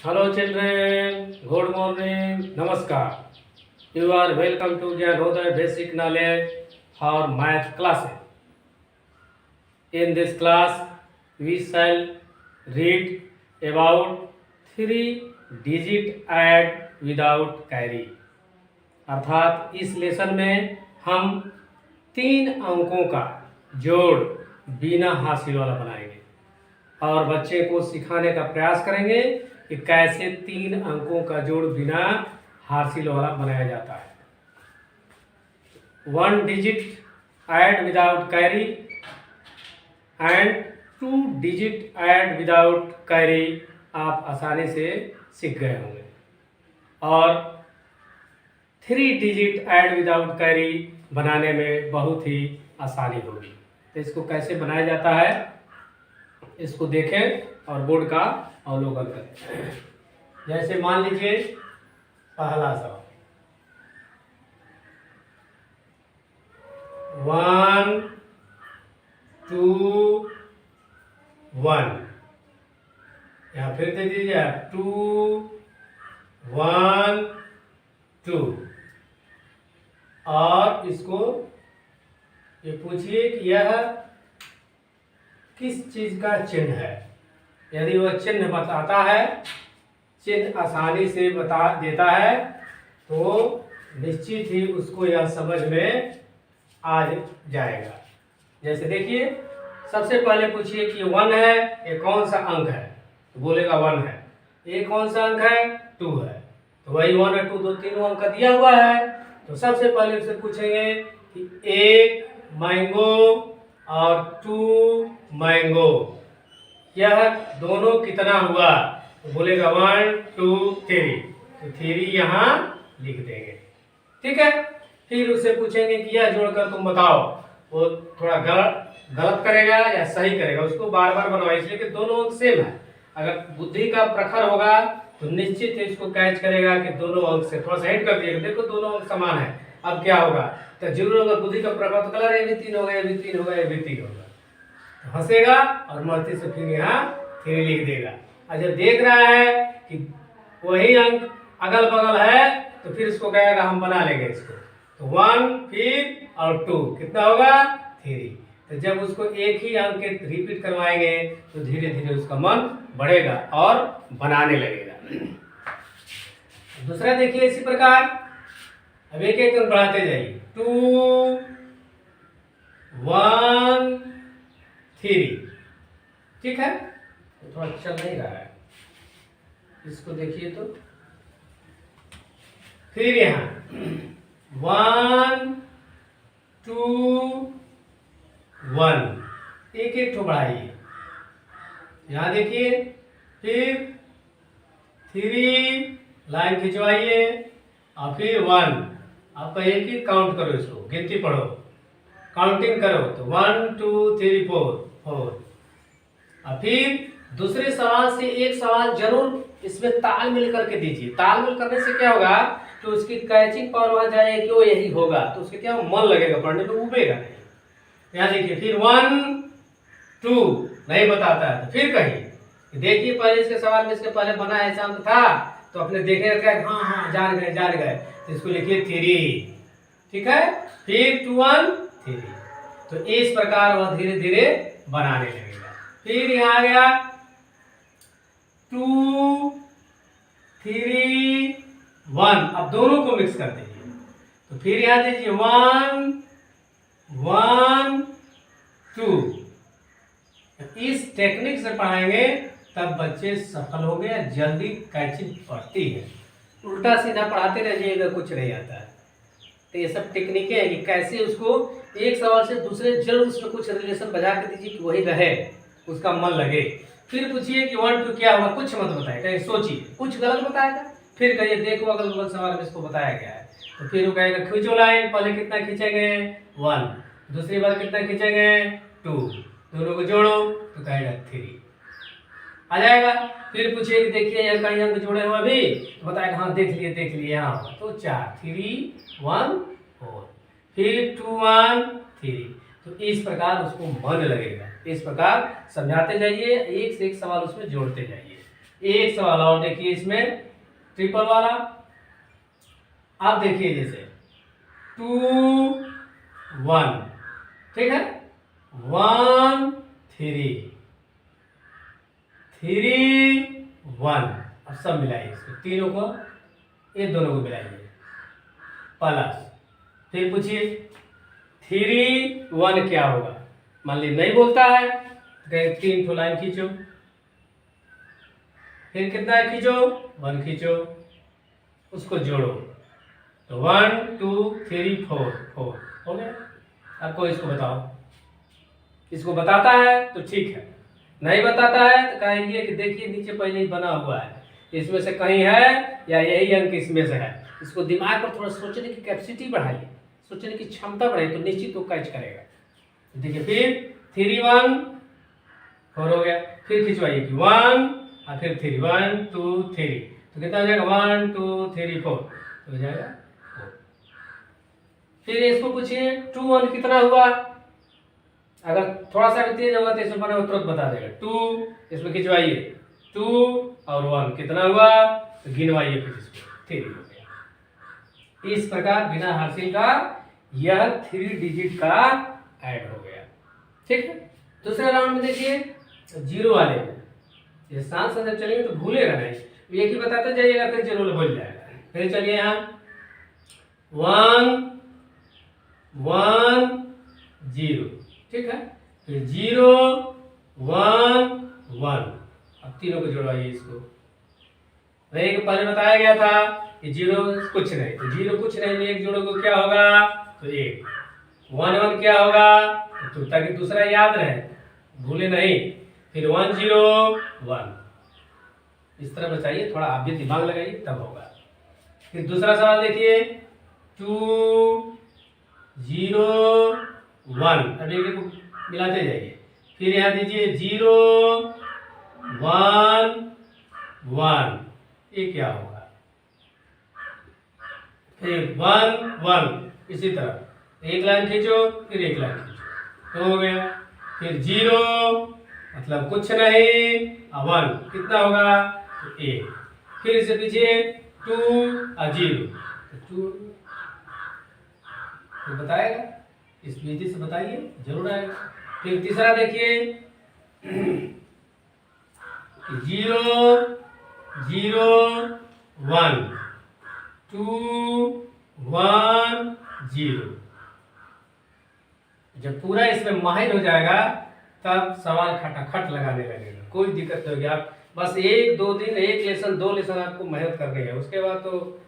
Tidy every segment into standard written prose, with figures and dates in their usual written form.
Hello children, good morning, namaskar. You are welcome to Jnanodaya Basic Knowledge for Math classes. In this class, we shall read about 3-digit add without carry. अर्थात इस lesson में हम 3 अंकों का जोड़ बिना हासिल वाला बनाएंगे और बच्चे को सिखाने का प्रयास करेंगे कि कैसे 3 अंकों का जोड़ बिना हासिल वाला बनाया जाता है। 1 digit add without carry and 2 digit add without carry आप आसानी से सीख गए होंगे और 3 digit add without carry बनाने में बहुत ही आसानी होगी। तो इसको कैसे बनाया जाता है इसको देखें और बोर्ड का अवलोकन करें। जैसे मान लीजिए पहला सवाल 1 2 1, यहाँ फिर दे दीजिए 2 1 2 और इसको ये पूछिए कि यह किस चीज का चिन्ह है। यदि वह चिन्ह बताता है, चिन्ह आसानी से बता देता है तो निश्चित ही उसको यह समझ में आ जाएगा। जैसे देखिए सबसे पहले पूछिए कि 1 है, ये कौन सा अंक है, तो बोलेगा 1 है। ये कौन सा अंक है, 2 है, तो वही 1 और 2 दो तीनों अंक दिया हुआ है। तो सबसे पहले उससे पूछेंगे कि 1 मैंगो और 2 मैंगो, यह दोनों कितना हुआ, तो बोलेगा 1 2 3, तो 3 यहाँ लिख देंगे। ठीक है, फिर उससे पूछेंगे कि यह जोड़कर तुम बताओ, वो थोड़ा गलत करेगा या सही करेगा, उसको बार बार बनवाए, इसलिए कि दोनों अंक सेम है। अगर बुद्धि का प्रखर होगा तो निश्चित ही इसको कैच करेगा कि दोनों अंक से थोड़ा सा हिट कर दिएगा, देखो दोनों अंक समान है। अब क्या होगा, तो जरूर होगा बुद्धि का प्रखर, तो कलर ये भी 3 होगा, ये भी 3 होगा, ये भी 3 होगा, तो हंसेगा और मस्ती से फिर यहाँ 3 लिख देगा। और जब देख रहा है कि वही अंक अगल बगल है तो फिर इसको कहेगा हम बना लेंगे इसको, तो 1 फिर और 2 कितना होगा 3। तो जब उसको एक ही अंक रिपीट करवाएंगे तो धीरे धीरे उसका मन बढ़ेगा और बनाने लगेगा। दूसरा देखिए इसी प्रकार, अब एक एक अंक बढ़ाते जाइए, 2 1 3, ठीक है, तो थोड़ा चल नहीं रहा है, इसको देखिए तो फिर यहाँ 1 2 1, एक एक ठो बढ़ाइए, यहाँ देखिए, फिर 3 लाइन खिंचवाइए और फिर 1, आप एक ही काउंट करो, इसको गिनती पढ़ो, काउंटिंग करो, तो 1 2 3 4 और फिर दूसरे सवाल से एक सवाल जरूर इसमें तालमेल करके दीजिए। तालमेल करने से क्या होगा, तो उसकी कैचिंग पावर वहां जाएगी कि वो यही होगा, तो उसके क्या मन लगेगा पढ़ने में, उबेगा नहीं। यहाँ देखिए फिर 1 2 नहीं बताता है, तो फिर कहिए, देखिए पहले इसके सवाल में इसके पहले बना ऐसा अंक था, तो अपने देखे हाँ हाँ जान गए, तो इसको लिखिए 3, ठीक है, फिर 2 1 3, तो इस प्रकार वह धीरे धीरे बनाने लगेगा। फिर यहाँ आ गया 2 3 1, अब दोनों को मिक्स कर दीजिए, तो फिर यहाँ दीजिए 1 1 2। इस टेक्निक से पढ़ाएंगे तब बच्चे सफल हो गए, जल्दी कैचिंग पड़ती है। उल्टा सीधा पढ़ाते रहिएगा कुछ नहीं आता है। तो ये सब टेक्निकें हैं कि कैसे उसको एक सवाल से दूसरे जरूर उसमें कुछ रिलेशन बजा के दीजिए कि वही रहे, उसका मन लगे। फिर पूछिए कि 1 2 क्या हुआ, कुछ मत बताए, कहीं सोचिए, कुछ गलत बताएगा, फिर कहिए देखो अगल बगल सवाल में इसको बताया गया है, तो फिर वो कहेगा खींचो लाइन, पहले कितना खींचेंगे 1, दूसरी बार कितना खींचेंगे 2, दोनों को जोड़ो तो कहेगा 3 आ जाएगा। फिर पूछिए कि देखिए यहाँ कहीं अंक जोड़े हो अभी, तो बताएगा हाँ देख लिए यहाँ, तो 4 3 1 4, फिर 2 1 3, तो इस प्रकार उसको मन लगेगा। इस प्रकार समझाते जाइए, एक से एक सवाल उसमें जोड़ते जाइए। एक सवाल और देखिए इसमें ट्रिपल वाला। आप देखिए जैसे 2 1, ठीक है, 1 3 3 1। अब सब मिलाइए इसको, तीनों को, ये दोनों को मिलाइए प्लस, फिर पूछिए 3 1 क्या होगा। मान ली नहीं बोलता है तो 3 ठो लाइन खींचो, फिर कितना है खींचो, 1 खींचो, उसको जोड़ो तो 1 2 3 4 4 हो गया। आपको इसको बताओ, इसको बताता है तो ठीक है, नहीं बताता है तो कहेंगे कि देखिए नीचे पहले ही बना हुआ है, इसमें से कहीं है या यही अंक इसमें से है। इसको दिमाग पर थोड़ा सोचने की कैपेसिटी बढ़ाइए, सोचने की क्षमता बढ़ाइए तो निश्चित वो कैच करेगा। देखिए फिर 3 1 4 हो गया, फिर खिंचवाइए कि 1 और फिर 3 1 2 3 तो कितना हो जाएगा 1 2 3 4 हो जाएगा 4। फिर इसको पूछिए 2 1 कितना हुआ, अगर थोड़ा सा भी तेज होगा तो इसमें बना तुरंत बता देगा। 2 इसमें खिंचवाइए 2 और 1 कितना हुआ तो गिनवाइए, फिर इसको 3 हो गया। इस प्रकार बिना हासिल का यह 3 डिजिट का ऐड हो गया, ठीक है। दूसरे राउंड में देखिए 0 वाले में ये सांस जब चलेंगे तो भूलेगा नहीं, एक ही बताते जाइएगा फिर जरूर भूल जाएगा। फिर चलिए यहाँ 1 1 0, ठीक है, फिर 0 1 1। अब तीनों को जोड़वाइए इसको, एक पहले बताया गया था कि 0 कुछ नहीं, तो 0 कुछ नहीं में एक जोड़ोगे क्या होगा तो 1, 1 1 क्या होगा तो ताकि दूसरा याद रहे भूले नहीं, फिर 1 0 1। इस तरह बचाइए, थोड़ा आप भी दिमाग लगाइए तब होगा। फिर दूसरा सवाल देखिए 2 0 1, अब एक को मिलाते जाइए, फिर यहाँ दीजिए 0 1 1, ये क्या होगा, फिर 1 1 इसी तरह एक लाइन खींचो फिर एक लाइन खींचो तो हो गया। फिर 0 मतलब कुछ नहीं, 1 कितना होगा तो 1, फिर इसे पीछे 2 और 0 तो 2 तो बताएगा, इस विधि से बताइए जरूर आएगा। फिर तीसरा देखिए 0 0 1 2 1 0। जब पूरा इसमें माहिर हो जाएगा तब सवाल खटाखट लगाने लगेगा, कोई दिक्कत नहीं होगी। आप बस 1 2 दिन, एक लेसन 2 लेसन आपको मेहनत करनी है, उसके बाद तो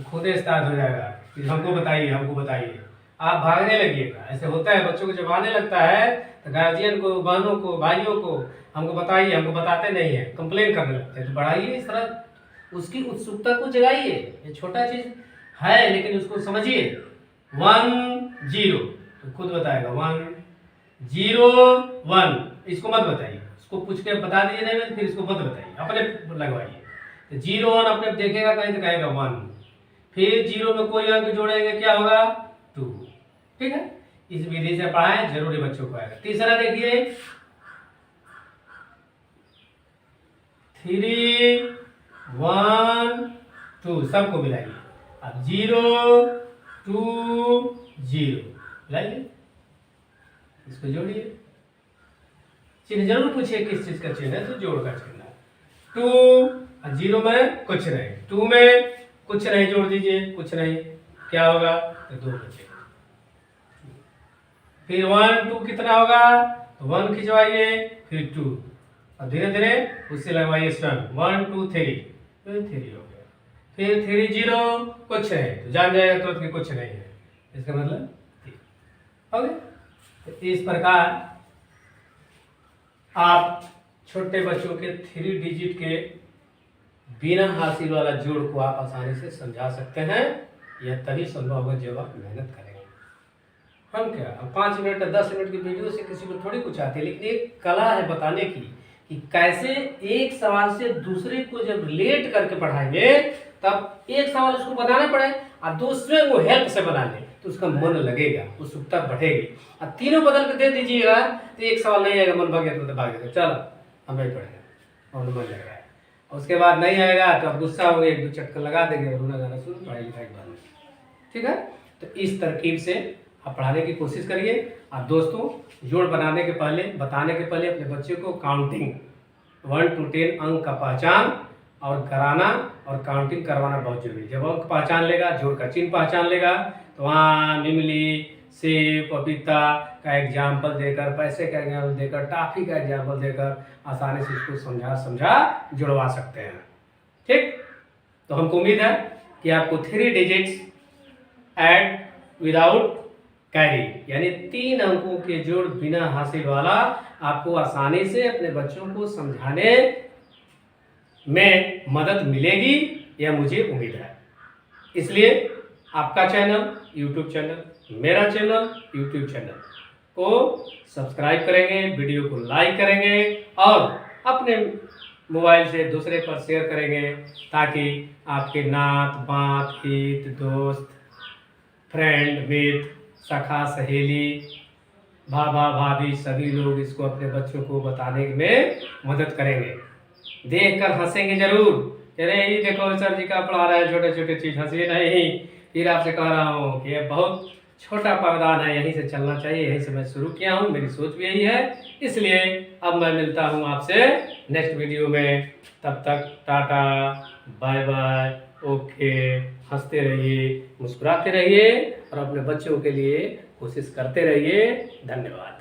खुद ही स्टार्ट हो जाएगा कि हमको बताइए हमको बताइए, आप भागने लगिएगा। ऐसे होता है बच्चों को जब आने लगता है तो गार्जियन को, बहनों को, भाइयों को हमको बताइए, हमको बताते नहीं है, कंप्लेन करने लगते हैं। तो बढ़ाइए इस तरह, उसकी उत्सुकता को जगाइए। ये छोटा चीज है लेकिन उसको समझिए। 1 0 तो खुद बताएगा 1 0 1, इसको मत बताइए, उसको पूछ के बता दीजिए नहीं तो फिर इसको मत बताइए, अपने लगवाइए। तो 0 1 अपने देखेगा कहीं तो कहेगा 1, फिर 0 में कोई अंक जोड़ेंगे क्या होगा 2, ठीक है। इस विधि से पढ़ाएं, जरूरी बच्चों को आएगा। तीसरा देखिए 3 1 2 सबको मिलाइए। अब 0 2 0 मिलाइए, इसको जोड़िए। चिन्ह जरूर पूछिए किस चीज का चिन्ह है तो जोड़ का चिन्ह। 2 0 में कुछ नहीं, 2 में कुछ नहीं, जोड़ दीजिए कुछ नहीं, क्या होगा तो 2 बचेगा। फिर 1 2 कितना होगा तो 1 खिंचवाइए फिर 2 और धीरे धीरे उससे लगवाइए स्टर्न 1 2 3 फिर 3 हो गया। फिर 3 0 कुछ है तो जान जाएगा तुरंत कि कुछ नहीं है, इसका मतलब 3 हो गया। तो इस प्रकार आप छोटे बच्चों के 3 डिजिट के बिना हासिल वाला जोड़ को आप आसानी से समझा सकते हैं। यह तभी संभव होगा जब आप मेहनत करेंगे। हम क्या 5 मिनट 10 मिनट की वीडियो से किसी को थोड़ी कुछ आती है, लेकिन एक कला है बताने की कि कैसे एक सवाल से दूसरे को जब रिलेट करके पढ़ाएंगे तब एक सवाल उसको बनाना पड़े और दूसरे को हेल्प से बना ले तो उसका मन लगेगा, उत्सुकता बढ़ेगी। और तीनों बदल के दे दीजिएगा तो एक सवाल नहीं आएगा, मन भाग गया तो भाग गया, चलो हम नहीं पढ़ेंगे और मन लग रहा है। उसके बाद नहीं आएगा तो आप गुस्सा होंगे, 1-2 चक्कर लगा देंगे और रोना गाना शुरू, पढ़ाई लिखाई के बाद में। ठीक है, तो इस तरकीब से आप पढ़ाने की कोशिश करिए। आप दोस्तों जोड़ बताने के पहले अपने बच्चे को काउंटिंग 1 to 10 अंक का पहचान और कराना और काउंटिंग करवाना बहुत जरूरी है। जब अंक पहचान लेगा, जोड़ का चिन्ह पहचान लेगा, तो आम, इमली, सेब, पपीता का एग्जाम्पल देकर, पैसे का एग्जाम्पल देकर, टॉफी का एग्जाम्पल देकर आसानी से इसको समझा जुड़वा सकते हैं। ठीक, तो हमको उम्मीद है कि आपको 3 डिजिट्स ऐड विदाउट कैरी यानी 3 अंकों के जोड़ बिना हासिल वाला आपको आसानी से अपने बच्चों को समझाने में मदद मिलेगी, यह मुझे उम्मीद है। इसलिए आपका चैनल यूट्यूब चैनल, मेरा चैनल यूट्यूब चैनल को सब्सक्राइब करेंगे, वीडियो को लाइक करेंगे और अपने मोबाइल से दूसरे पर शेयर करेंगे, ताकि आपके नात बात, हित, दोस्त, फ्रेंड, मित्र, सखा, सहेली, भाभा, भाभी सभी लोग इसको अपने बच्चों को बताने में मदद करेंगे। देखकर हंसेंगे जरूर, अरे ये देखो सर जी का पढ़ा रहे हैं छोटे छोटे चीज़, हंसिए नहीं। फिर आपसे कह रहा हूँ कि ये बहुत छोटा पावदान है, यहीं से चलना चाहिए, यहीं से मैं शुरू किया हूँ, मेरी सोच भी यही है। इसलिए अब मैं मिलता हूँ आपसे नेक्स्ट वीडियो में, तब तक टाटा बाय बाय, ओके। हंसते रहिए, मुस्कुराते रहिए और अपने बच्चों के लिए कोशिश करते रहिए। धन्यवाद।